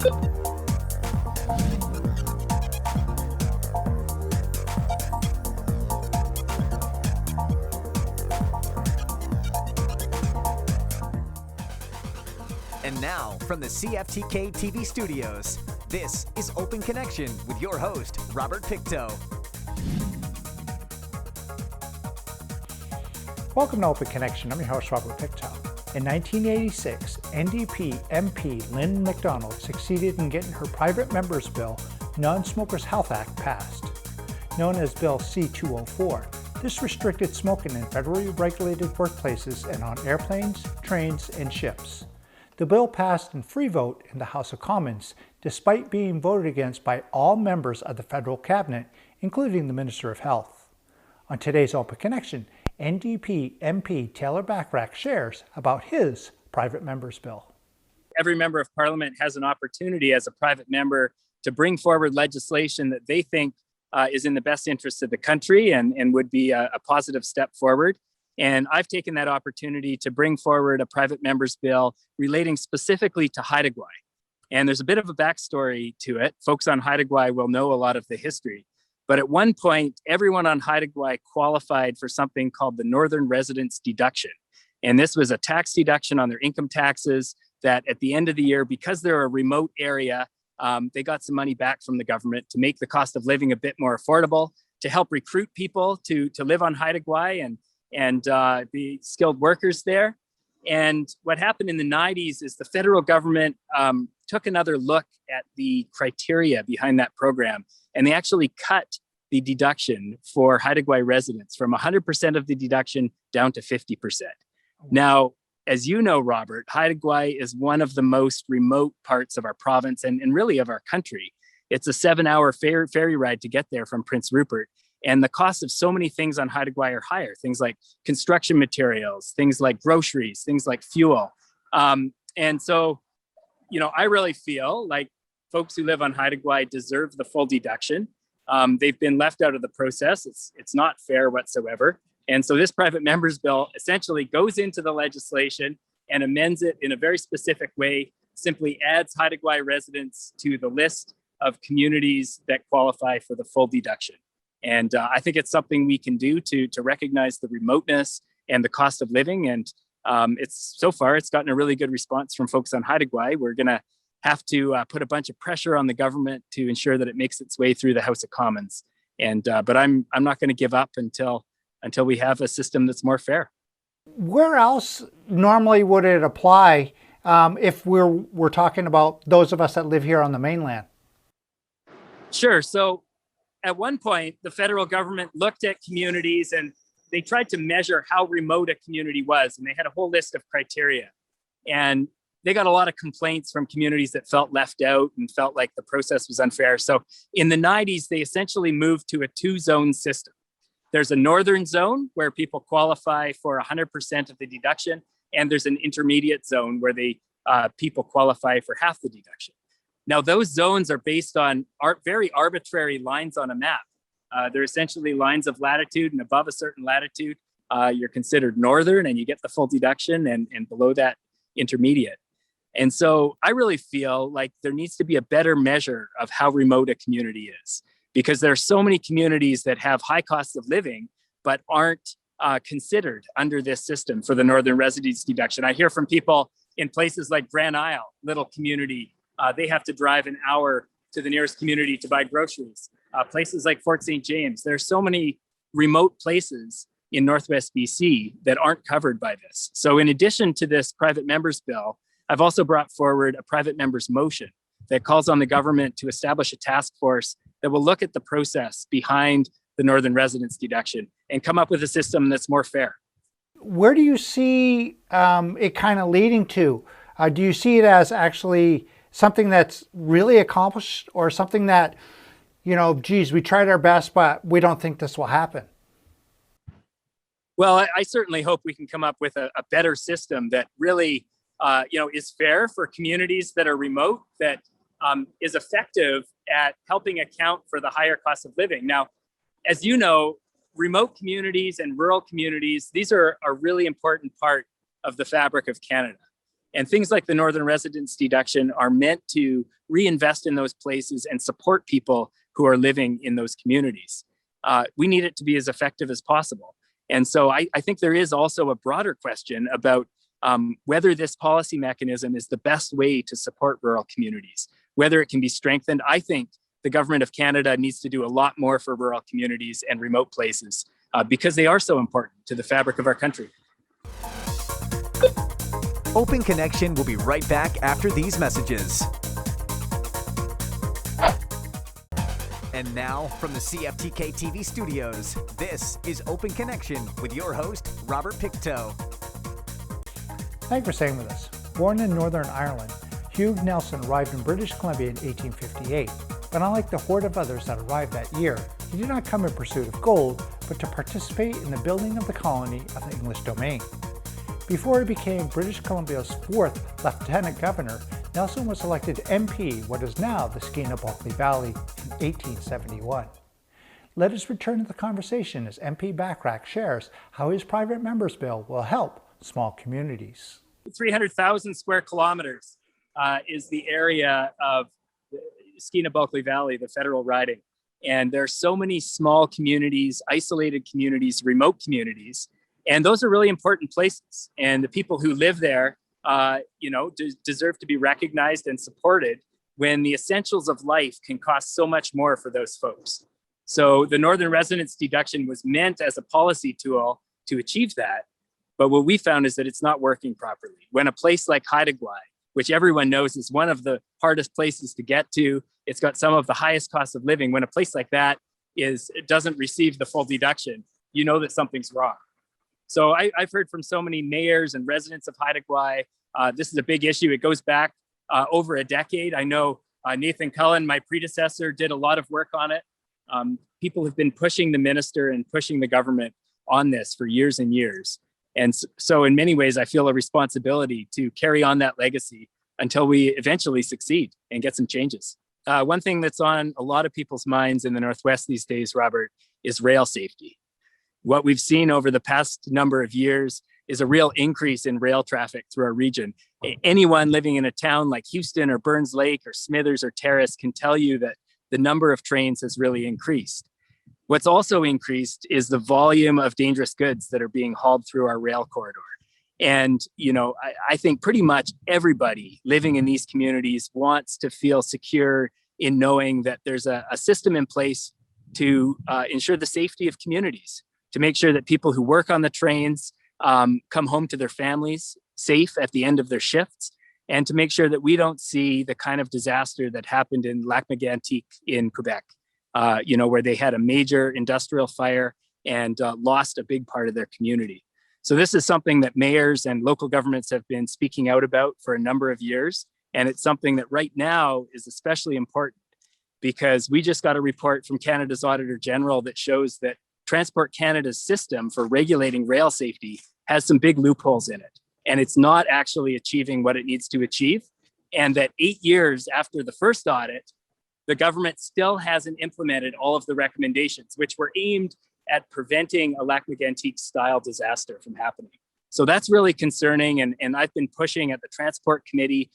And now, from the CFTK-TV studios, this is Open Connection with your host, Robert Pictou. Welcome to Open Connection. I'm your host, Robert Pictou. In 1986, NDP MP Lynn McDonald succeeded in getting her private member's bill, Non-Smokers Health Act, passed. Known as Bill C-204, this restricted smoking in federally regulated workplaces and on airplanes, trains, and ships. The bill passed in free vote in the House of Commons, despite being voted against by all members of the federal cabinet, including the Minister of Health. On today's Open Connection, NDP MP Taylor Bachrach shares about his private member's bill. Every member of Parliament has an opportunity as a private member to bring forward legislation that they think is in the best interest of the country and would be a positive step forward. And I've taken that opportunity to bring forward a private member's bill relating specifically to Haida Gwaii. And there's a bit of a backstory to it. Folks on Haida Gwaii will know a lot of the history. But at one point, everyone on Haida Gwaii qualified for something called the Northern Residence Deduction. And this was a tax deduction on their income taxes that at the end of the year, because they're a remote area, they got some money back from the government to make the cost of living a bit more affordable, to help recruit people to live on Haida Gwaii and be skilled workers there. And what happened in the 90s is the federal government took another look at the criteria behind that program, and they actually cut the deduction for Haida Gwaii residents from 100% of the deduction down to 50%. Now, as you know, Robert, Haida Gwaii is one of the most remote parts of our province and really of our country. It's a 7-hour ferry ride to get there from Prince Rupert. And the cost of so many things on Haida Gwaii are higher. Things like construction materials, things like groceries, things like fuel. And so, I really feel like folks who live on Haida Gwaii deserve the full deduction. They've been left out of the process. It's not fair whatsoever. And so this private member's bill essentially goes into the legislation and amends it in a very specific way, simply adds Haida Gwaii residents to the list of communities that qualify for the full deduction. And I think it's something we can do to recognize the remoteness and the cost of living. And so far, it's gotten a really good response from folks on Haida Gwaii. We're going to have to put a bunch of pressure on the government to ensure that it makes its way through the House of Commons. And but I'm not going to give up until we have a system that's more fair. Where else normally would it apply if we're talking about those of us that live here on the mainland? Sure. So at one point, the federal government looked at communities and they tried to measure how remote a community was. And they had a whole list of criteria. And they got a lot of complaints from communities that felt left out and felt like the process was unfair. So in the 90s, they essentially moved to a 2-zone system. There's a northern zone where people qualify for 100% of the deduction. And there's an intermediate zone where people qualify for half the deduction. Now, those zones are based on very arbitrary lines on a map. They're essentially lines of latitude, and above a certain latitude, you're considered northern and you get the full deduction, and below that, intermediate. And so I really feel like there needs to be a better measure of how remote a community is, because there are so many communities that have high costs of living, but aren't considered under this system for the Northern Residence Deduction. I hear from people in places like Grand Isle, little community. They have to drive an hour to the nearest community to buy groceries. Places like Fort St. James, there are so many remote places in Northwest BC that aren't covered by this. So in addition to this private member's bill, I've also brought forward a private member's motion that calls on the government to establish a task force that will look at the process behind the Northern Residence Deduction and come up with a system that's more fair. Where do you see it kind of leading to? Do you see it as actually something that's really accomplished, or something that, geez, we tried our best, but we don't think this will happen? Well, I certainly hope we can come up with a better system that really, is fair for communities that are remote, that is effective at helping account for the higher cost of living. Now, as you know, remote communities and rural communities, these are a really important part of the fabric of Canada. And things like the Northern Residence Deduction are meant to reinvest in those places and support people who are living in those communities. We need it to be as effective as possible. And so I think there is also a broader question about whether this policy mechanism is the best way to support rural communities, whether it can be strengthened. I think the government of Canada needs to do a lot more for rural communities and remote places because they are so important to the fabric of our country. Open Connection will be right back after these messages. And now, from the CFTK-TV studios, this is Open Connection with your host, Robert Pictou. Thank you for staying with us. Born in Northern Ireland, Hugh Nelson arrived in British Columbia in 1858. But unlike the horde of others that arrived that year, he did not come in pursuit of gold, but to participate in the building of the colony of the English domain. Before he became British Columbia's 4th Lieutenant Governor, Nelson was elected MP, what is now the Skeena-Bulkley Valley, in 1871. Let us return to the conversation as MP Bachrach shares how his private member's bill will help small communities. 300,000 square kilometers is the area of the Skeena-Bulkley Valley, the federal riding. And there are so many small communities, isolated communities, remote communities, and those are really important places. And the people who live there, deserve to be recognized and supported when the essentials of life can cost so much more for those folks. So the Northern Residence Deduction was meant as a policy tool to achieve that. But what we found is that it's not working properly. When a place like Haida Gwaii, which everyone knows is one of the hardest places to get to, it's got some of the highest costs of living. When a place like that doesn't receive the full deduction, you know that something's wrong. So I've heard from so many mayors and residents of Haida Gwaii, this is a big issue. It goes back over a decade. I know Nathan Cullen, my predecessor, did a lot of work on it. People have been pushing the minister and pushing the government on this for years and years. And so in many ways, I feel a responsibility to carry on that legacy until we eventually succeed and get some changes. One thing that's on a lot of people's minds in the Northwest these days, Robert, is rail safety. What we've seen over the past number of years is a real increase in rail traffic through our region. Anyone living in a town like Houston or Burns Lake or Smithers or Terrace can tell you that the number of trains has really increased. What's also increased is the volume of dangerous goods that are being hauled through our rail corridor. And, I think pretty much everybody living in these communities wants to feel secure in knowing that there's a system in place to ensure the safety of communities, to make sure that people who work on the trains come home to their families safe at the end of their shifts, and to make sure that we don't see the kind of disaster that happened in Lac-Mégantic in Quebec, where they had a major industrial fire and lost a big part of their community. So this is something that mayors and local governments have been speaking out about for a number of years. And it's something that right now is especially important because we just got a report from Canada's Auditor General that shows that Transport Canada's system for regulating rail safety has some big loopholes in it. And it's not actually achieving what it needs to achieve. And that 8 years after the first audit, the government still hasn't implemented all of the recommendations, which were aimed at preventing a Lac-Mégantic style disaster from happening. So that's really concerning. And I've been pushing at the Transport Committee,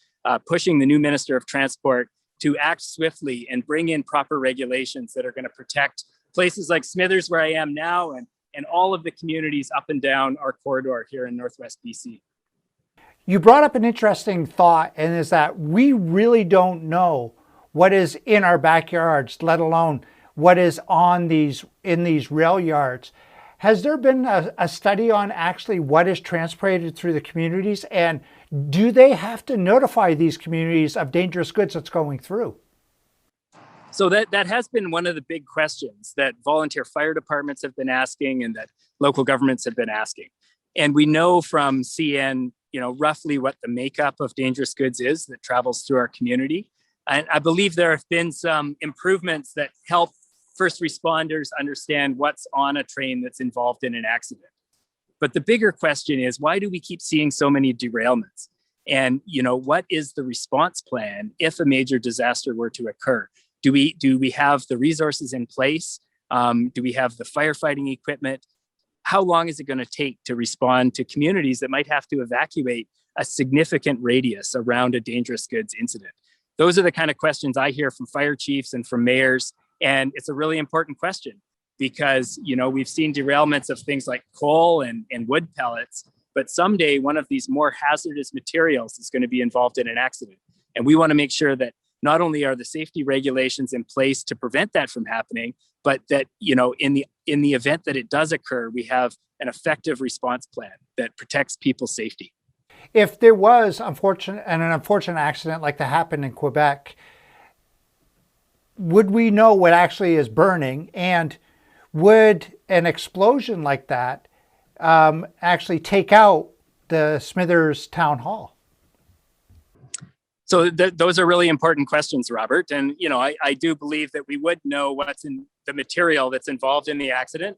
pushing the new Minister of Transport to act swiftly and bring in proper regulations that are going to protect places like Smithers, where I am now, and all of the communities up and down our corridor here in Northwest BC. You brought up an interesting thought, and is that we really don't know what is in our backyards, let alone what is in these rail yards. Has there been a study on actually what is transported through the communities, and do they have to notify these communities of dangerous goods that's going through? So that has been one of the big questions that volunteer fire departments have been asking and that local governments have been asking. And we know from CN, roughly what the makeup of dangerous goods is that travels through our community. And I believe there have been some improvements that help first responders understand what's on a train that's involved in an accident. But the bigger question is, why do we keep seeing so many derailments? And, what is the response plan if a major disaster were to occur? Do we have the resources in place? Do we have the firefighting equipment? How long is it going to take to respond to communities that might have to evacuate a significant radius around a dangerous goods incident? Those are the kind of questions I hear from fire chiefs and from mayors. And it's a really important question because, we've seen derailments of things like coal and wood pellets, but someday one of these more hazardous materials is going to be involved in an accident. And we want to make sure that not only are the safety regulations in place to prevent that from happening, but that, in the event that it does occur, we have an effective response plan that protects people's safety. If there was an unfortunate accident like that happened in Quebec, would we know what actually is burning? And would an explosion like that actually take out the Smithers Town Hall? So those are really important questions, Robert. And, I do believe that we would know what's in the material that's involved in the accident.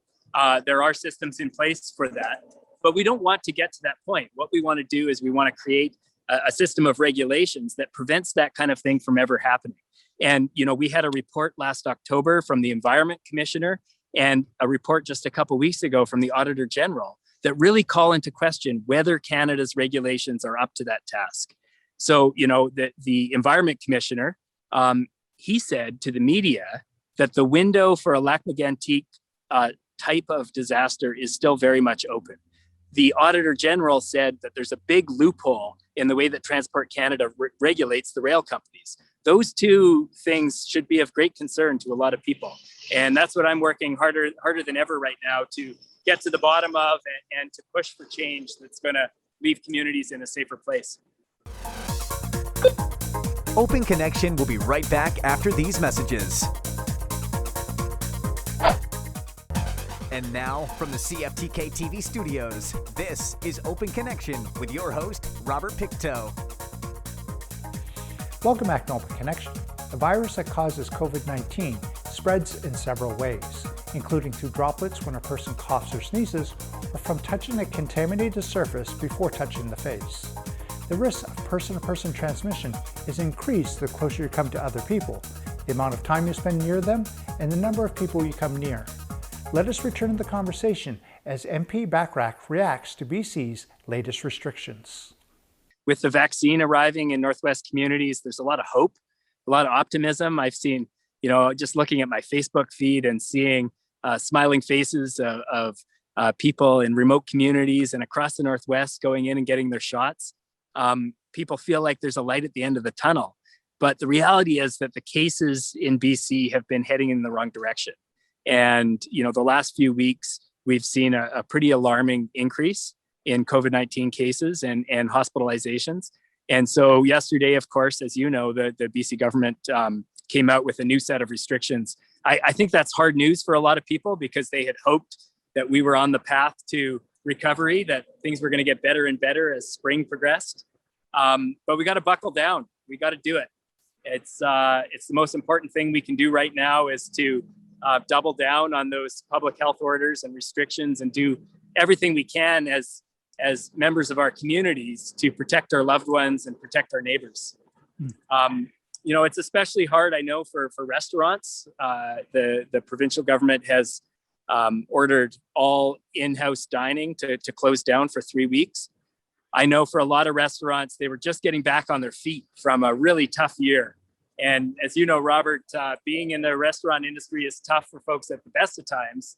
There are systems in place for that, but we don't want to get to that point. What we want to do is we want to create a system of regulations that prevents that kind of thing from ever happening. And, we had a report last October from the Environment Commissioner and a report just a couple of weeks ago from the Auditor General that really call into question whether Canada's regulations are up to that task. So, the Environment Commissioner, he said to the media that the window for a lac mégantic type of disaster is still very much open. The Auditor General said that there's a big loophole in the way that Transport Canada regulates the rail companies. Those two things should be of great concern to a lot of people. And that's what I'm working harder than ever right now to get to the bottom of and to push for change that's going to leave communities in a safer place. Open Connection will be right back after these messages. And now, from the CFTK-TV studios, this is Open Connection with your host, Robert Pictou. Welcome back to Open Connection. The virus that causes COVID-19 spreads in several ways, including through droplets when a person coughs or sneezes, or from touching a contaminated surface before touching the face. The risk of person-to-person transmission is increased the closer you come to other people, the amount of time you spend near them, and the number of people you come near. Let us return to the conversation as MP Bachrach reacts to BC's latest restrictions. With the vaccine arriving in Northwest communities, there's a lot of hope, a lot of optimism. I've seen, just looking at my Facebook feed and seeing smiling faces of people in remote communities and across the Northwest going in and getting their shots. People feel like there's a light at the end of the tunnel. But the reality is that the cases in BC have been heading in the wrong direction. And, the last few weeks, we've seen a pretty alarming increase in COVID-19 cases and hospitalizations. And so yesterday, of course, as you know, the BC government came out with a new set of restrictions. I think that's hard news for a lot of people because they had hoped that we were on the path to recovery, that things were going to get better and better as spring progressed. But we got to buckle down. We got to do it. It's the most important thing we can do right now is to double down on those public health orders and restrictions and do everything we can as members of our communities to protect our loved ones and protect our neighbors. It's especially hard, I know, for restaurants. The provincial government has ordered all in-house dining to close down for 3 weeks. I know for a lot of restaurants, they were just getting back on their feet from a really tough year. And as you know, Robert, being in the restaurant industry is tough for folks at the best of times.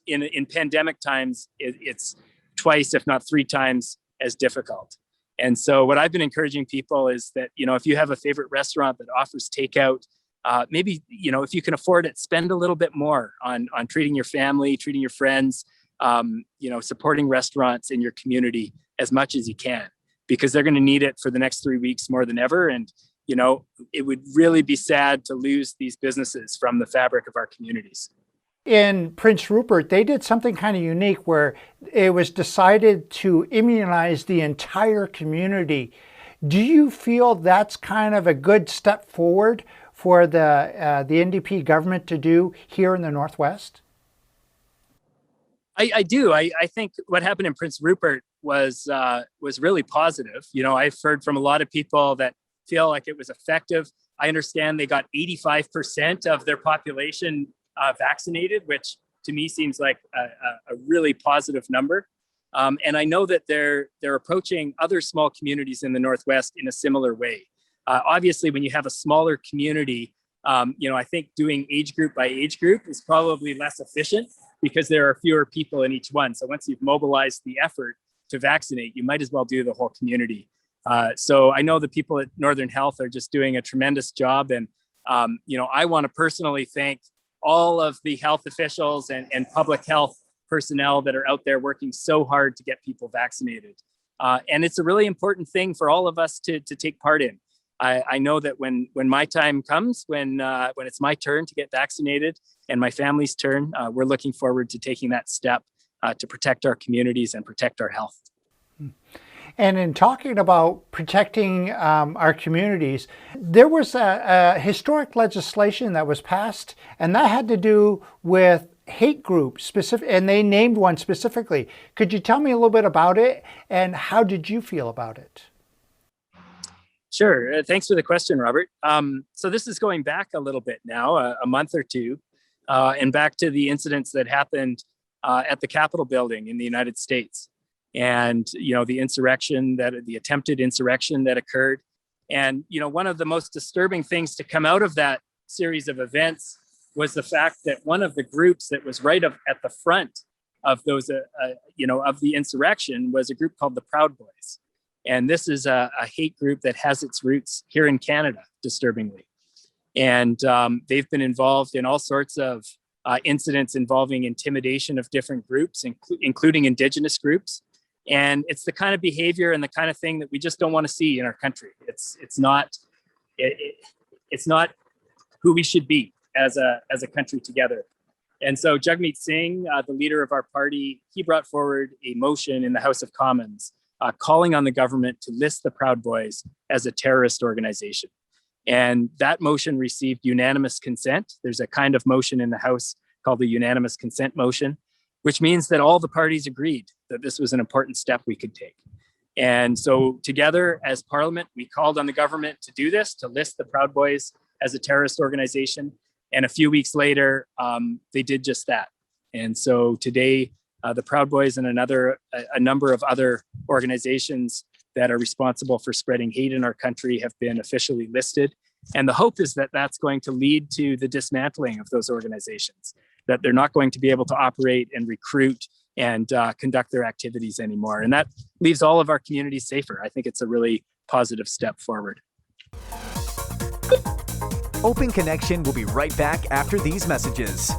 In pandemic times, it's twice, if not 3 times as difficult. And so what I've been encouraging people is that, if you have a favorite restaurant that offers takeout, maybe, if you can afford it, spend a little bit more on treating your family, treating your friends, supporting restaurants in your community as much as you can, because they're going to need it for the next 3 weeks more than ever. And, it would really be sad to lose these businesses from the fabric of our communities. In Prince Rupert, they did something kind of unique where it was decided to immunize the entire community. Do you feel that's kind of a good step forward for the NDP government to do here in the Northwest? I do. I think what happened in Prince Rupert was really positive. I've heard from a lot of people that feel like it was effective. I understand they got 85% of their population vaccinated, which to me seems like a really positive number. And I know that they're approaching other small communities in the Northwest in a similar way. Obviously, when you have a smaller community, I think doing age group by age group is probably less efficient because there are fewer people in each one. So once you've mobilized the effort to vaccinate, you might as well do the whole community. So I know the people at Northern Health are just doing a tremendous job. And, I want to personally thank all of the health officials and public health personnel that are out there working so hard to get people vaccinated. And it's a really important thing for all of us to take part in. I know that when my time comes, when it's my turn to get vaccinated and my family's turn, we're looking forward to taking that step to protect our communities and protect our health. And in talking about protecting our communities, there was a historic legislation that was passed, and that had to do with hate groups, and they named one specifically. Could you tell me a little bit about it, and how did you feel about it? Sure. Thanks for the question, Robert. So this is going back a little bit now, a month or two, and back to the incidents that happened at the Capitol building in the United States. And, the attempted insurrection that occurred. And, one of the most disturbing things to come out of that series of events was the fact that one of the groups that was right at the front of those, of the insurrection was a group called the Proud Boys. And this is a hate group that has its roots here in Canada, disturbingly. And they've been involved in all sorts of incidents involving intimidation of different groups, including Indigenous groups. And it's the kind of behavior and the kind of thing that we just don't want to see in our country. It's not who we should be as a country together. And so Jagmeet Singh, the leader of our party, he brought forward a motion in the House of Commons calling on the government to list the Proud Boys as a terrorist organization. And that motion received unanimous consent. There's a kind of motion in the House called the unanimous consent motion, which means that all the parties agreed that this was an important step we could take. And so together as Parliament, we called on the government to do this, to list the Proud Boys as a terrorist organization. And a few weeks later, they did just that. And so today, the Proud Boys and a number of other organizations that are responsible for spreading hate in our country have been officially listed. And the hope is that that's going to lead to the dismantling of those organizations, that they're not going to be able to operate and recruit and conduct their activities anymore. And that leaves all of our communities safer. I think it's a really positive step forward. Open Connection will be right back after these messages.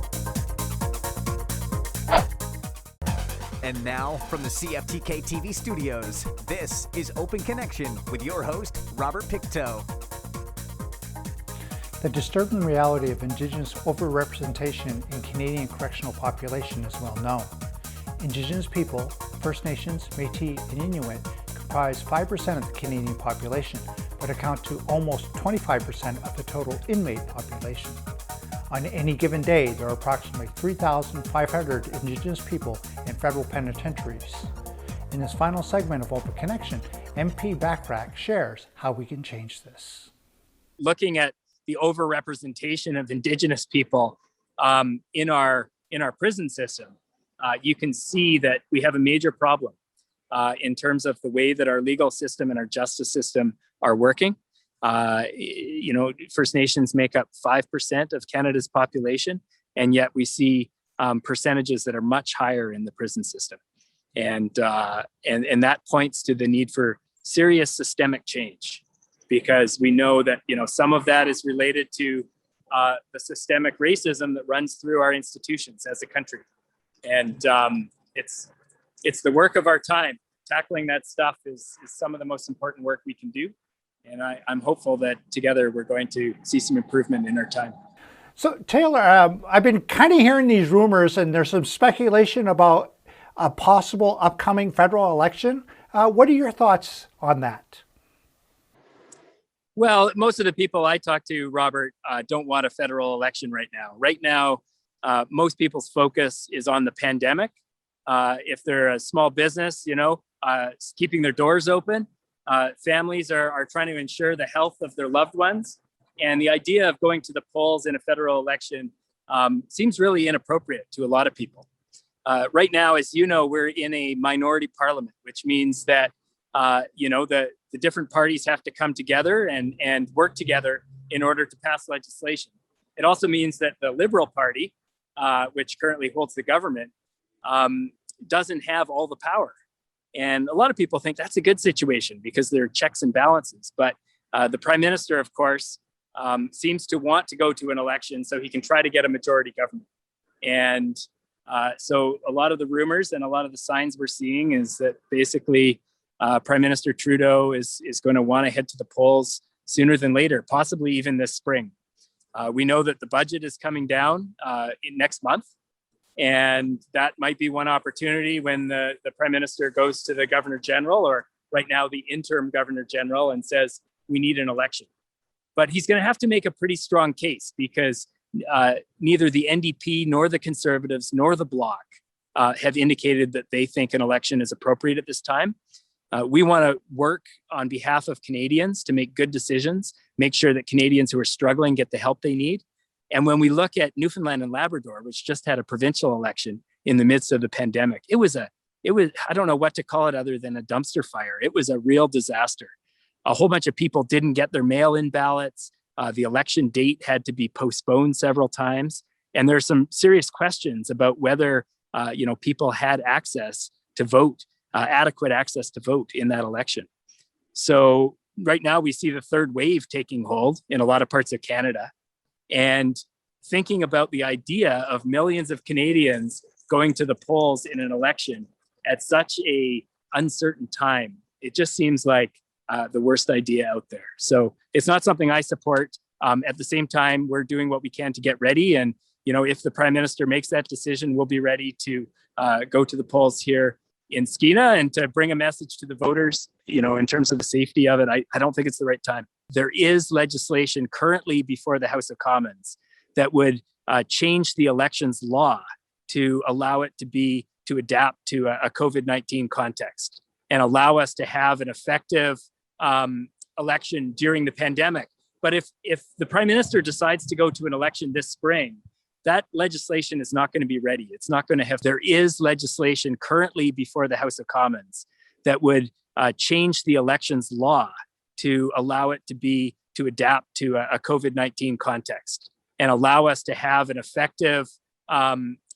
And now, from the CFTK-TV studios, this is Open Connection with your host, Robert Pictou. The disturbing reality of Indigenous overrepresentation in Canadian correctional population is well known. Indigenous people, First Nations, Métis, and Inuit comprise 5% of the Canadian population, but account to almost 25% of the total inmate population. On any given day, there are approximately 3,500 Indigenous people in federal penitentiaries. In this final segment of Open Connection, MP Bachrach shares how we can change this. Looking at the overrepresentation of Indigenous people in our prison system, you can see that we have a major problem in terms of the way that our legal system and our justice system are working. First Nations make up 5% of Canada's population, and yet we see percentages that are much higher in the prison system. And that points to the need for serious systemic change, because we know that, some of that is related to the systemic racism that runs through our institutions as a country. And it's the work of our time. Tackling that stuff is some of the most important work we can do. And I'm hopeful that together we're going to see some improvement in our time. So Taylor, I've been kind of hearing these rumors, and there's some speculation about a possible upcoming federal election. What are your thoughts on that? Well, most of the people I talk to, Robert, don't want a federal election right now. Right now, most people's focus is on the pandemic. If they're a small business, keeping their doors open. Families are trying to ensure the health of their loved ones. And the idea of going to the polls in a federal election seems really inappropriate to a lot of people. Right now, as you know, we're in a minority parliament, which means that the different parties have to come together and work together in order to pass legislation. It also means that the Liberal Party, which currently holds the government, doesn't have all the power. And a lot of people think that's a good situation because there are checks and balances. But the Prime Minister, of course, seems to want to go to an election so he can try to get a majority government. And so a lot of the rumors and a lot of the signs we're seeing is that basically Prime Minister Trudeau is going to want to head to the polls sooner than later, possibly even this spring. We know that the budget is coming down next month. And that might be one opportunity when the Prime Minister goes to the Governor General, or right now the interim Governor General, and says, we need an election. But he's going to have to make a pretty strong case because neither the NDP nor the Conservatives nor the Bloc have indicated that they think an election is appropriate at this time. We want to work on behalf of Canadians to make good decisions, make sure that Canadians who are struggling get the help they need. And when we look at Newfoundland and Labrador, which just had a provincial election in the midst of the pandemic, it was I don't know what to call it other than a dumpster fire. It was a real disaster. A whole bunch of people didn't get their mail-in ballots. The election date had to be postponed several times. And there's some serious questions about whether people had access to vote, adequate access to vote in that election. So right now we see the third wave taking hold in a lot of parts of Canada. And thinking about the idea of millions of Canadians going to the polls in an election at such a uncertain time, it just seems like the worst idea out there. So it's not something I support. At the same time, we're doing what we can to get ready. And, if the Prime Minister makes that decision, we'll be ready to go to the polls here in Skeena and to bring a message to the voters, in terms of the safety of it. I don't think it's the right time. There is legislation currently before the House of Commons that would change the elections law to allow it to adapt to a COVID-19 context and allow us to have an effective election during the pandemic. But if the Prime Minister decides to go to an election this spring, that legislation is not going to be ready. It's not going to have, there is legislation currently before the House of Commons that would change the elections law to allow it to adapt to a COVID-19 context and allow us to have an effective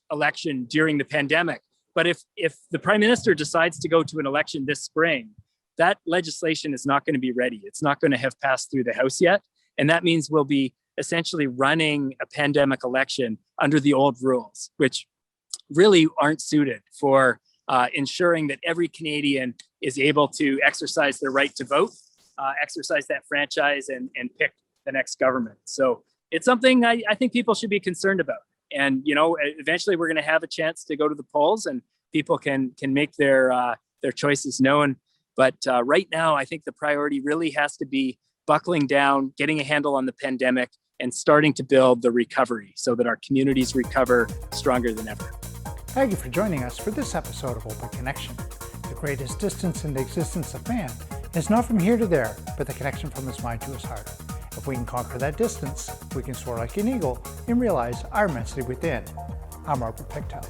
election during the pandemic. But if the Prime Minister decides to go to an election this spring, that legislation is not going to be ready. It's not going to have passed through the House yet. And that means we'll be essentially running a pandemic election under the old rules, which really aren't suited for ensuring that every Canadian is able to exercise their right to vote, exercise that franchise and pick the next government. So it's something I think people should be concerned about. And, eventually we're going to have a chance to go to the polls and people can make their choices known. But right now, I think the priority really has to be buckling down, getting a handle on the pandemic, and starting to build the recovery so that our communities recover stronger than ever. Thank you for joining us for this episode of Open Connection. The greatest distance in the existence of man is not from here to there, but the connection from his mind to his heart. If we can conquer that distance, we can soar like an eagle and realize our immensity within. I'm Robert Pictou.